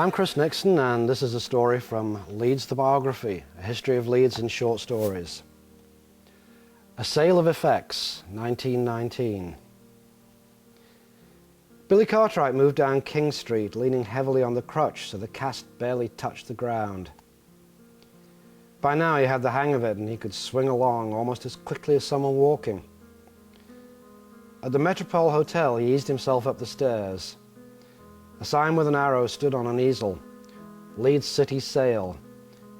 I'm Chris Nickson, and this is a story from Leeds the Biography, a history of Leeds in short stories. A Sale of Effects, 1919. Billy Cartwright moved down King Street, leaning heavily on the crutch so the cast barely touched the ground. By now he had the hang of it, and he could swing along almost as quickly as someone walking. At the Metropole Hotel, he eased himself up the stairs. A sign with an arrow stood on an easel, Leeds City Sale,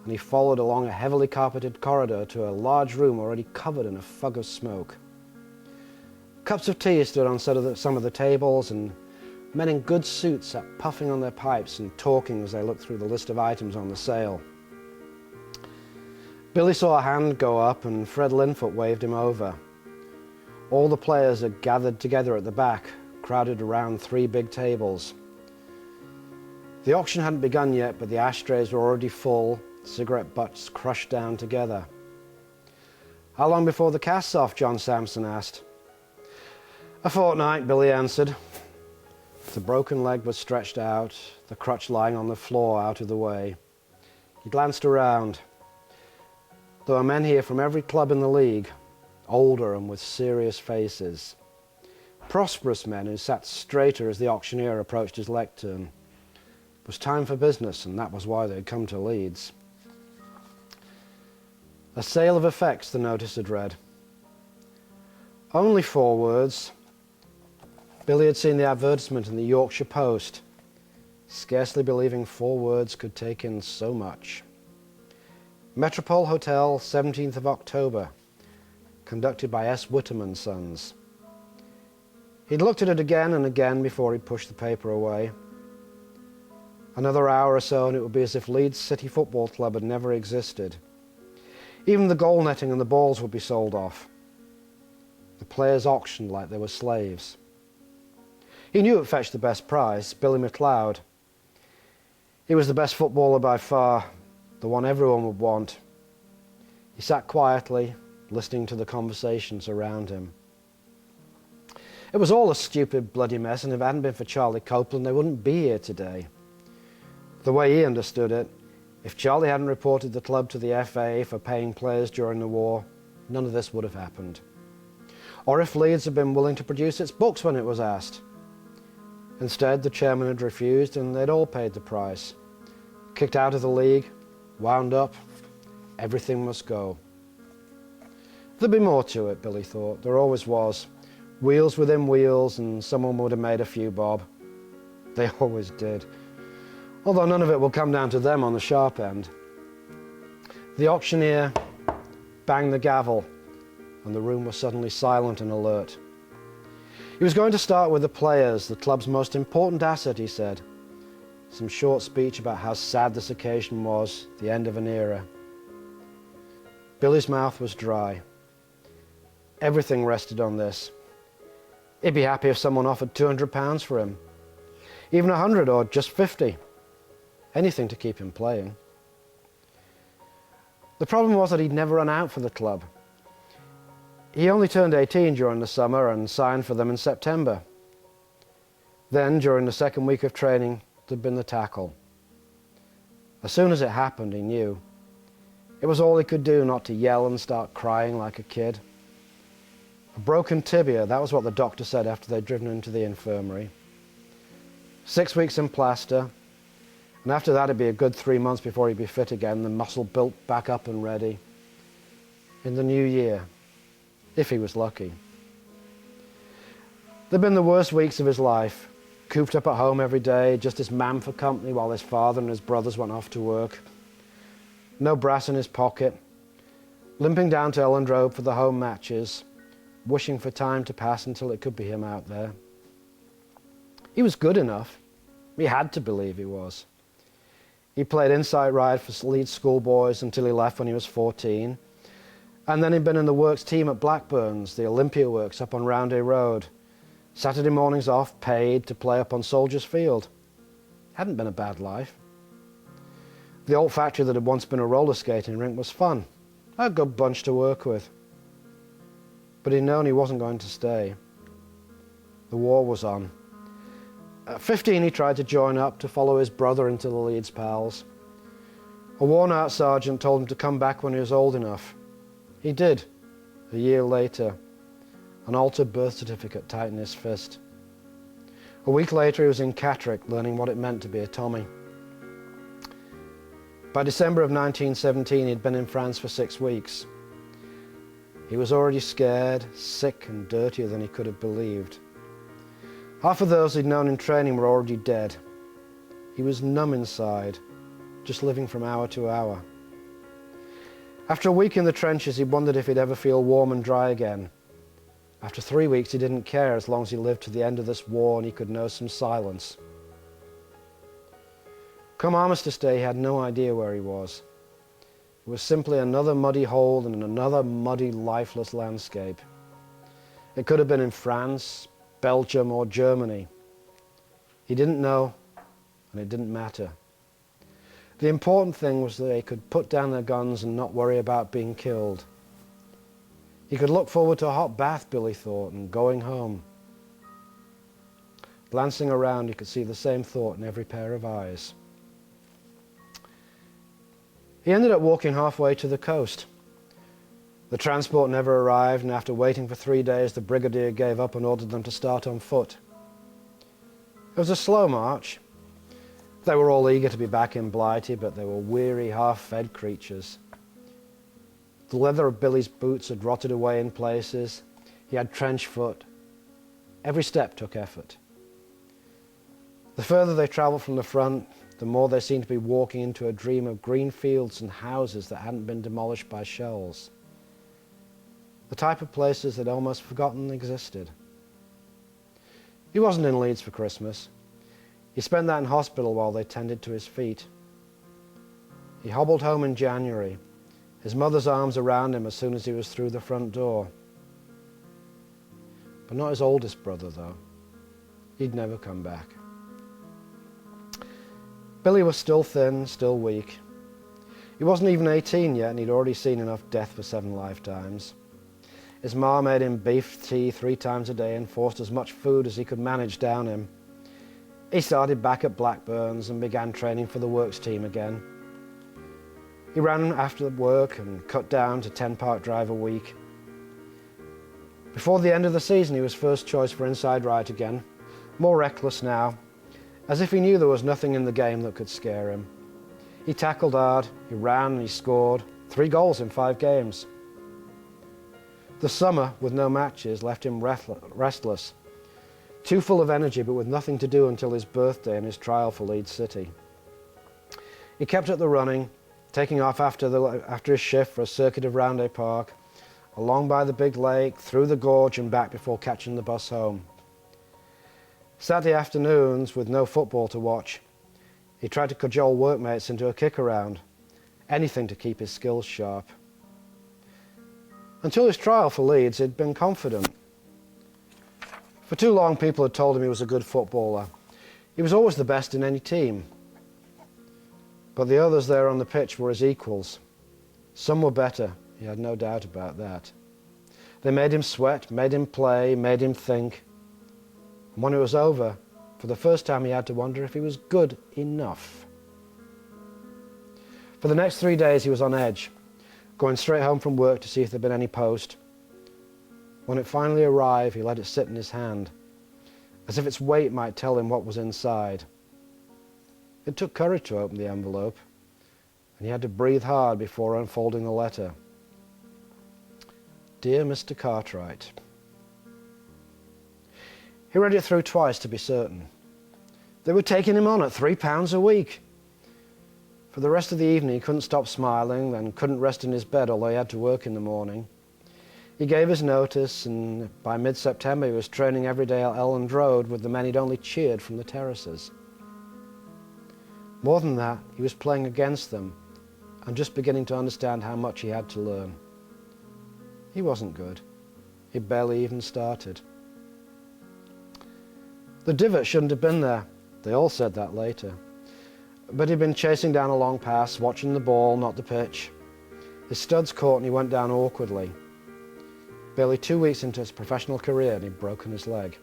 and he followed along a heavily carpeted corridor to a large room already covered in a fog of smoke. Cups of tea stood on some of the tables, and men in good suits sat puffing on their pipes and talking as they looked through the list of items on the sale. Billy saw a hand go up, and Fred Linfoot waved him over. All the players had gathered together at the back, crowded around three big tables. The auction hadn't begun yet, but the ashtrays were already full, cigarette butts crushed down together. "How long before the cast's off?" John Sampson asked. "A fortnight," Billy answered. The broken leg was stretched out, the crutch lying on the floor out of the way. He glanced around. There were men here from every club in the league, older and with serious faces. Prosperous men who sat straighter as the auctioneer approached his lectern. It was time for business, and that was why they had come to Leeds. A Sale of Effects, the notice had read. Only 4 words. Billy had seen the advertisement in the Yorkshire Post, scarcely believing 4 words could take in so much. Metropole Hotel, 17th of October, conducted by S. Whittam & Sons. He'd looked at it again and again before he pushed the paper away. Another hour or so, and it would be as if Leeds City Football Club had never existed. Even the goal netting and the balls would be sold off. The players auctioned like they were slaves. He knew it fetched the best price, Billy McLeod. He was the best footballer by far, the one everyone would want. He sat quietly, listening to the conversations around him. It was all a stupid bloody mess, and if it hadn't been for Charlie Copeland, they wouldn't be here today. The way he understood it, if Charlie hadn't reported the club to the FA for paying players during the war, none of this would have happened. Or if Leeds had been willing to produce its books when it was asked. Instead, the chairman had refused, and they'd all paid the price. Kicked out of the league, wound up, everything must go. There'd be more to it, Billy thought. There always was. Wheels within wheels, and someone would have made a few bob. They always did. Although none of it will come down to them on the sharp end. The auctioneer banged the gavel, and the room was suddenly silent and alert. He was going to start with the players, the club's most important asset, he said. Some short speech about how sad this occasion was, the end of an era. Billy's mouth was dry. Everything rested on this. He'd be happy if someone offered £200 for him. Even 100 or just 50. Anything to keep him playing. The problem was that he'd never run out for the club. He only turned 18 during the summer and signed for them in September. Then, during the second week of training, there'd been the tackle. As soon as it happened, he knew. It was all he could do not to yell and start crying like a kid. A broken tibia, that was what the doctor said after they'd driven him to the infirmary. 6 weeks in plaster, and after that it'd be a good 3 months before he'd be fit again, the muscle built back up and ready. In the new year, if he was lucky. There'd been the worst weeks of his life, cooped up at home every day, just his man for company while his father and his brothers went off to work. No brass in his pocket, limping down to Elland Road for the home matches, wishing for time to pass until it could be him out there. He was good enough. He had to believe he was. He played inside right for Leeds schoolboys until he left when he was 14. And then he'd been in the works team at Blackburn's, the Olympia Works up on Roundhay Road. Saturday mornings off, paid to play up on Soldiers Field. Hadn't been a bad life. The old factory that had once been a roller skating rink was fun. A good bunch to work with. But he'd known he wasn't going to stay. The war was on. At 15, he tried to join up to follow his brother into the Leeds Pals. A worn-out sergeant told him to come back when he was old enough. He did, a year later, an altered birth certificate tight in his fist. A week later, he was in Catterick learning what it meant to be a Tommy. By December of 1917, he'd been in France for 6 weeks. He was already scared, sick and dirtier than he could have believed. Half of those he'd known in training were already dead. He was numb inside, just living from hour to hour. After a week in the trenches, he wondered if he'd ever feel warm and dry again. After 3 weeks, he didn't care as long as he lived to the end of this war and he could know some silence. Come Armistice Day, he had no idea where he was. It was simply another muddy hole in another muddy, lifeless landscape. It could have been in France, Belgium, or Germany. He didn't know, and it didn't matter. The important thing was that they could put down their guns and not worry about being killed. He could look forward to a hot bath, Billy thought, and going home. Glancing around, he could see the same thought in every pair of eyes. He ended up walking halfway to the coast. The transport never arrived, and after waiting for 3 days, the brigadier gave up and ordered them to start on foot. It was a slow march. They were all eager to be back in Blighty, but they were weary, half-fed creatures. The leather of Billy's boots had rotted away in places. He had trench foot. Every step took effort. The further they travelled from the front, the more they seemed to be walking into a dream of green fields and houses that hadn't been demolished by shells. The type of places they'd almost forgotten existed. He wasn't in Leeds for Christmas. He spent that in hospital while they tended to his feet. He hobbled home in January, his mother's arms around him as soon as he was through the front door. But not his oldest brother, though. He'd never come back. Billy was still thin, still weak. He wasn't even 18 yet, and he'd already seen enough death for 7 lifetimes. His ma made him beef tea 3 times a day and forced as much food as he could manage down him. He started back at Blackburn's and began training for the works team again. He ran after work and cut down to 10 park drive a week. Before the end of the season, he was first choice for inside right again, more reckless now, as if he knew there was nothing in the game that could scare him. He tackled hard, he ran and he scored 3 goals in 5 games. The summer, with no matches, left him restless, too full of energy but with nothing to do until his birthday and his trial for Leeds City. He kept at the running, taking off after his shift for a circuit of Roundhay Park, along by the big lake, through the gorge and back before catching the bus home. Saturday afternoons, with no football to watch, he tried to cajole workmates into a kick-around, anything to keep his skills sharp. Until his trial for Leeds, he'd been confident. For too long, people had told him he was a good footballer. He was always the best in any team. But the others there on the pitch were his equals. Some were better, he had no doubt about that. They made him sweat, made him play, made him think. And when it was over, for the first time he had to wonder if he was good enough. For the next 3 days he was on edge, going straight home from work to see if there'd been any post. When it finally arrived, he let it sit in his hand, as if its weight might tell him what was inside. It took courage to open the envelope, and he had to breathe hard before unfolding the letter. Dear Mr. Cartwright. He read it through twice to be certain. They were taking him on at £3 a week. For the rest of the evening he couldn't stop smiling, then couldn't rest in his bed although he had to work in the morning. He gave his notice, and by mid-September he was training every day at Elland Road with the men he'd only cheered from the terraces. More than that, he was playing against them and just beginning to understand how much he had to learn. He wasn't good. He'd barely even started. The divot shouldn't have been there. They all said that later. But he'd been chasing down a long pass, watching the ball, not the pitch. His studs caught and he went down awkwardly. Barely 2 weeks into his professional career and he'd broken his leg.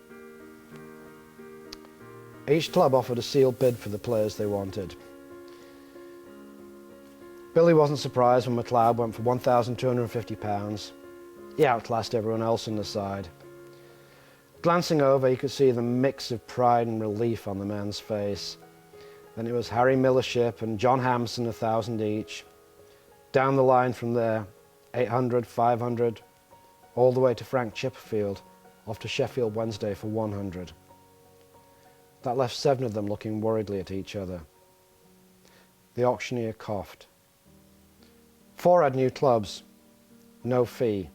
Each club offered a sealed bid for the players they wanted. Billy wasn't surprised when McLeod went for £1,250. He outclassed everyone else in the side. Glancing over, he could see the mix of pride and relief on the man's face. Then it was Harry Millership and John Hampson, 1,000 each. Down the line from there, 800, 500, all the way to Frank Chipperfield, off to Sheffield Wednesday for 100. That left 7 of them looking worriedly at each other. The auctioneer coughed. 4 had new clubs, no fee,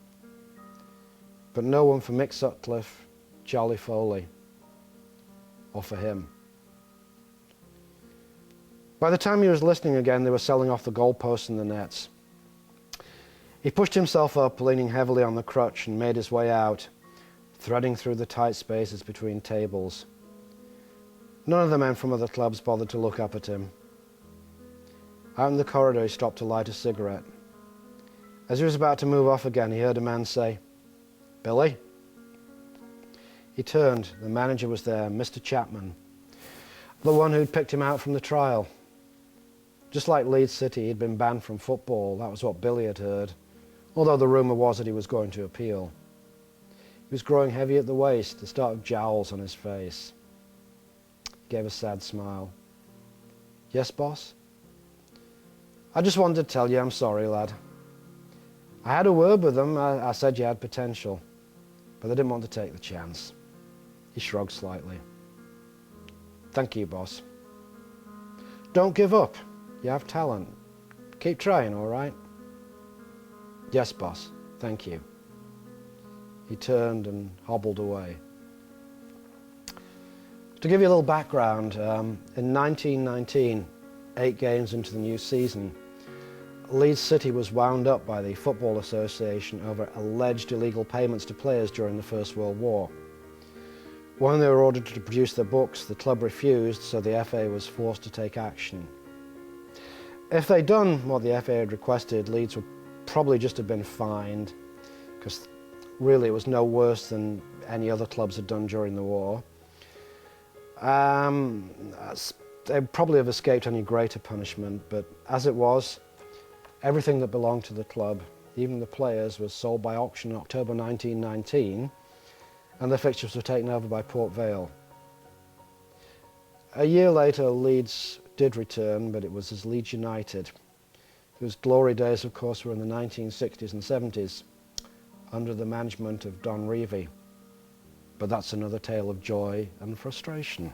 but no one for Mick Sutcliffe, Charlie Foley, or for him. By the time he was listening again, they were selling off the goalposts and the nets. He pushed himself up, leaning heavily on the crutch, and made his way out, threading through the tight spaces between tables. None of the men from other clubs bothered to look up at him. Out in the corridor, he stopped to light a cigarette. As he was about to move off again, he heard a man say, "Billy?" He turned. The manager was there, Mr. Chapman, the one who'd picked him out from the trial. Just like Leeds City, he'd been banned from football. That was what Billy had heard, although the rumour was that he was going to appeal. He was growing heavy at the waist, the start of jowls on his face. He gave a sad smile. "Yes, boss?" "I just wanted to tell you I'm sorry, lad. I had a word with them. I said you had potential, but they didn't want to take the chance." He shrugged slightly. "Thank you, boss. Don't give up. You have talent. Keep trying, all right?" "Yes, boss. Thank you." He turned and hobbled away. To give you a little background, in 1919, 8 games into the new season, Leeds City was wound up by the Football Association over alleged illegal payments to players during the First World War. When they were ordered to produce their books, the club refused, so the FA was forced to take action. If they'd done what the FA had requested, Leeds would probably just have been fined, because really it was no worse than any other clubs had done during the war. They'd probably have escaped any greater punishment, but as it was, everything that belonged to the club, even the players, was sold by auction in October 1919, and the fixtures were taken over by Port Vale. A year later, Leeds did return, but it was as Leeds United, whose glory days, of course, were in the 1960s and 70s, under the management of Don Revie. But that's another tale of joy and frustration.